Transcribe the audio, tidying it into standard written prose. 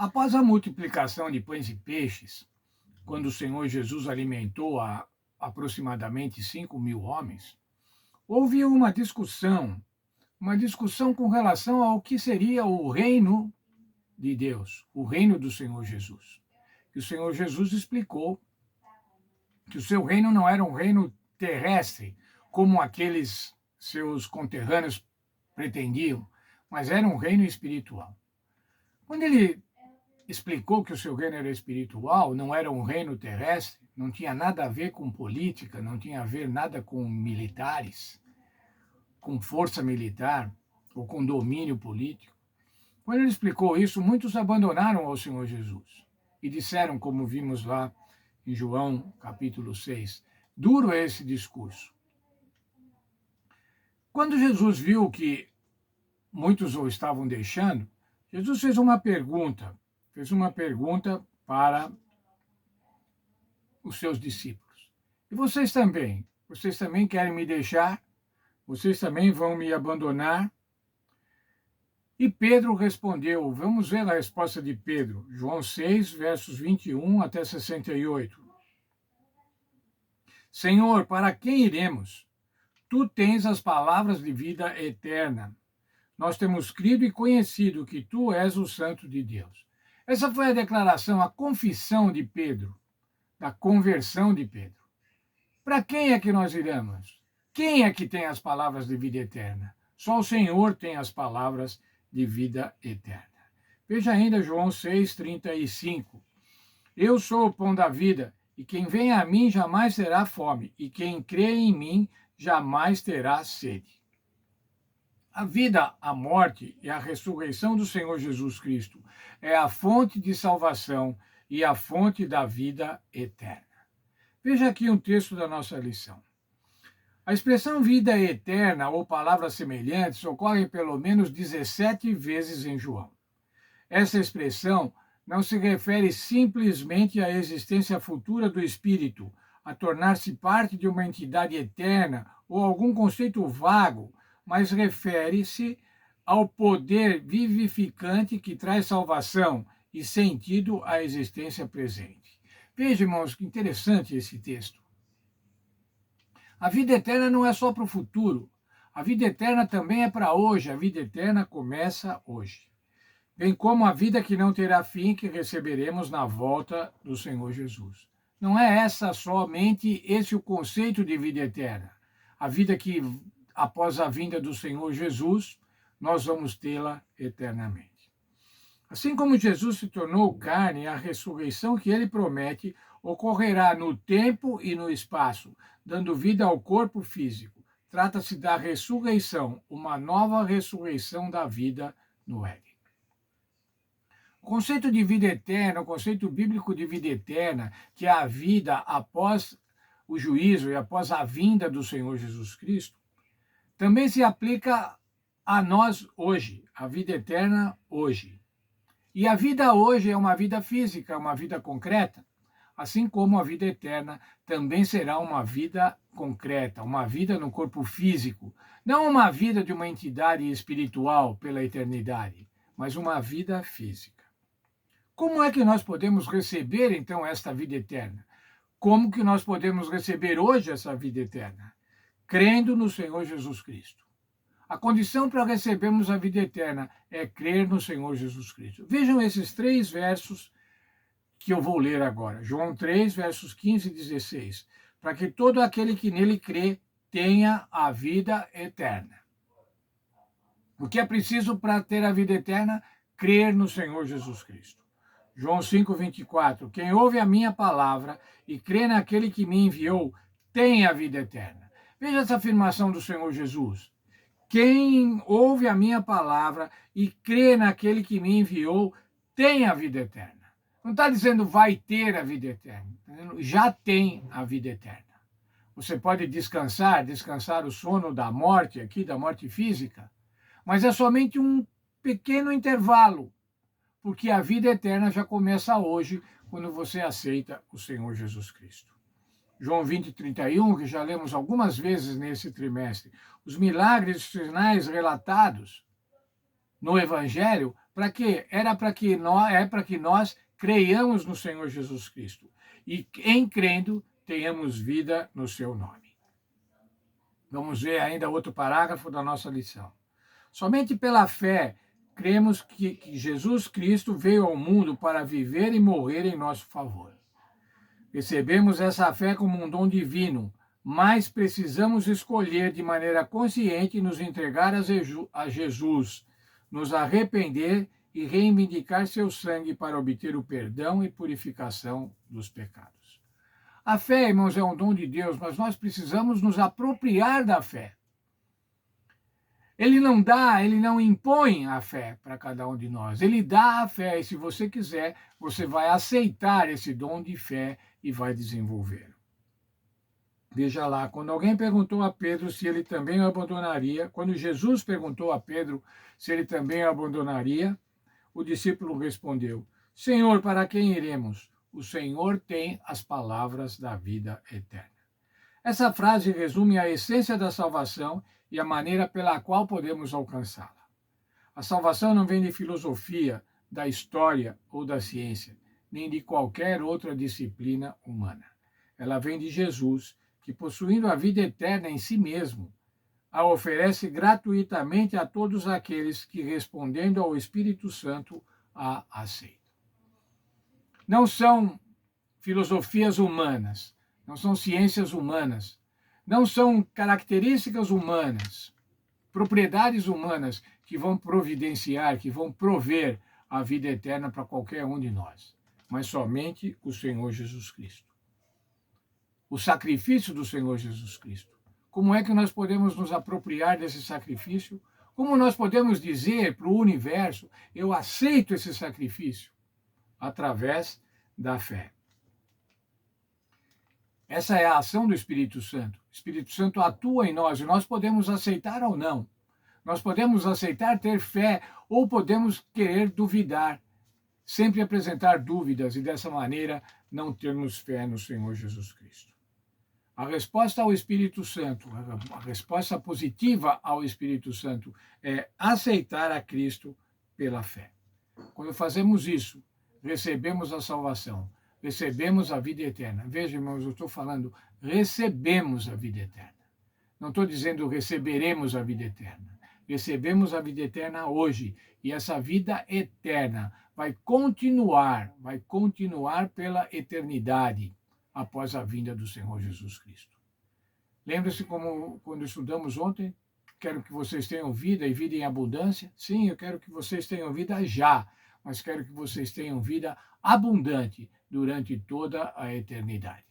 Após a multiplicação de pães e peixes, quando o Senhor Jesus alimentou aproximadamente 5.000 homens, houve uma discussão com relação ao que seria o reino de Deus, o reino do Senhor Jesus. E o Senhor Jesus explicou que o seu reino não era um reino terrestre, como aqueles seus conterrâneos pretendiam, mas era um reino espiritual. Quando ele explicou que o seu reino era espiritual, não era um reino terrestre, não tinha nada a ver com política, não tinha a ver nada com militares, com força militar ou com domínio político. Quando ele explicou isso, muitos abandonaram ao Senhor Jesus e disseram, como vimos lá em João capítulo 6, duro é esse discurso. Quando Jesus viu que muitos o estavam deixando, Jesus fez uma pergunta para os seus discípulos. E vocês também? Vocês também querem me deixar? Vocês também vão me abandonar? E Pedro respondeu, vamos ver a resposta de Pedro, João 6, versos 21 até 68. Senhor, para quem iremos? Tu tens as palavras de vida eterna. Nós temos crido e conhecido que tu és o Santo de Deus. Essa foi a declaração, a confissão de Pedro, da conversão de Pedro. Para quem é que nós iremos? Quem é que tem as palavras de vida eterna? Só o Senhor tem as palavras de vida eterna. Veja ainda João 6,35. Eu sou o pão da vida, e quem vem a mim jamais terá fome, e quem crê em mim jamais terá sede. A vida, a morte e a ressurreição do Senhor Jesus Cristo é a fonte de salvação e a fonte da vida eterna. Veja aqui um texto da nossa lição. A expressão vida eterna ou palavras semelhantes ocorre pelo menos 17 vezes em João. Essa expressão não se refere simplesmente à existência futura do Espírito, a tornar-se parte de uma entidade eterna ou algum conceito vago, mas refere-se ao poder vivificante que traz salvação e sentido à existência presente. Veja, irmãos, que interessante esse texto. A vida eterna não é só para o futuro. A vida eterna também é para hoje. A vida eterna começa hoje. Bem como a vida que não terá fim que receberemos na volta do Senhor Jesus. Não é somente esse o conceito de vida eterna. A vida que, após a vinda do Senhor Jesus, nós vamos tê-la eternamente. Assim como Jesus se tornou carne, a ressurreição que ele promete ocorrerá no tempo e no espaço, dando vida ao corpo físico. Trata-se da ressurreição, uma nova ressurreição da vida no Éden. O conceito de vida eterna, o conceito bíblico de vida eterna, que é a vida após o juízo e após a vinda do Senhor Jesus Cristo, também se aplica a nós hoje, a vida eterna hoje. E a vida hoje é uma vida física, uma vida concreta, assim como a vida eterna também será uma vida concreta, uma vida no corpo físico, não uma vida de uma entidade espiritual pela eternidade, mas uma vida física. Como é que nós podemos receber, então, esta vida eterna? Como que nós podemos receber hoje essa vida eterna? Crendo no Senhor Jesus Cristo. A condição para recebermos a vida eterna é crer no Senhor Jesus Cristo. Vejam esses 3 versos que eu vou ler agora. João 3, versos 15 e 16. Para que todo aquele que nele crê tenha a vida eterna. O que é preciso para ter a vida eterna? Crer no Senhor Jesus Cristo. João 5, 24. Quem ouve a minha palavra e crê naquele que me enviou tem a vida eterna. Veja essa afirmação do Senhor Jesus. Quem ouve a minha palavra e crê naquele que me enviou tem a vida eterna. Não está dizendo vai ter a vida eterna, está dizendo já tem a vida eterna. Você pode descansar o sono da morte aqui, da morte física, mas é somente um pequeno intervalo, porque a vida eterna já começa hoje, quando você aceita o Senhor Jesus Cristo. João 20, 31, que já lemos algumas vezes nesse trimestre. Os milagres e sinais relatados no Evangelho Para quê? É para que nós creiamos no Senhor Jesus Cristo. E em crendo, tenhamos vida no seu nome. Vamos ver ainda outro parágrafo da nossa lição. Somente pela fé cremos que Jesus Cristo veio ao mundo para viver e morrer em nosso favor. Recebemos essa fé como um dom divino, mas precisamos escolher de maneira consciente nos entregar a Jesus, nos arrepender e reivindicar seu sangue para obter o perdão e purificação dos pecados. A fé, irmãos, é um dom de Deus, mas nós precisamos nos apropriar da fé. Ele não impõe a fé para cada um de nós. Ele dá a fé e se você quiser, você vai aceitar esse dom de fé e vai desenvolver. Veja lá, quando alguém perguntou a Pedro se ele também o abandonaria, quando Jesus perguntou a Pedro se ele também o abandonaria, o discípulo respondeu: Senhor, para quem iremos? O Senhor tem as palavras da vida eterna. Essa frase resume a essência da salvação e a maneira pela qual podemos alcançá-la. A salvação não vem de filosofia, da história ou da ciência, nem de qualquer outra disciplina humana. Ela vem de Jesus, que, possuindo a vida eterna em si mesmo, a oferece gratuitamente a todos aqueles que, respondendo ao Espírito Santo, a aceitam. Não são filosofias humanas, não são ciências humanas, não são características humanas, propriedades humanas que vão providenciar, que vão prover a vida eterna para qualquer um de nós, mas somente o Senhor Jesus Cristo. O sacrifício do Senhor Jesus Cristo. Como é que nós podemos nos apropriar desse sacrifício? Como nós podemos dizer para o universo, eu aceito esse sacrifício? Através da fé. Essa é a ação do Espírito Santo. O Espírito Santo atua em nós e nós podemos aceitar ou não. Nós podemos aceitar ter fé ou podemos querer duvidar, sempre apresentar dúvidas e dessa maneira não termos fé no Senhor Jesus Cristo. A resposta ao Espírito Santo, a resposta positiva ao Espírito Santo é aceitar a Cristo pela fé. Quando fazemos isso, recebemos a salvação, recebemos a vida eterna. Veja, irmãos, eu estou falando, recebemos a vida eterna. Não estou dizendo receberemos a vida eterna. Recebemos a vida eterna hoje. E essa vida eterna vai continuar pela eternidade após a vinda do Senhor Jesus Cristo. Lembre-se como quando estudamos ontem, quero que vocês tenham vida e vida em abundância. Sim, eu quero que vocês tenham vida já, mas quero que vocês tenham vida abundante durante toda a eternidade.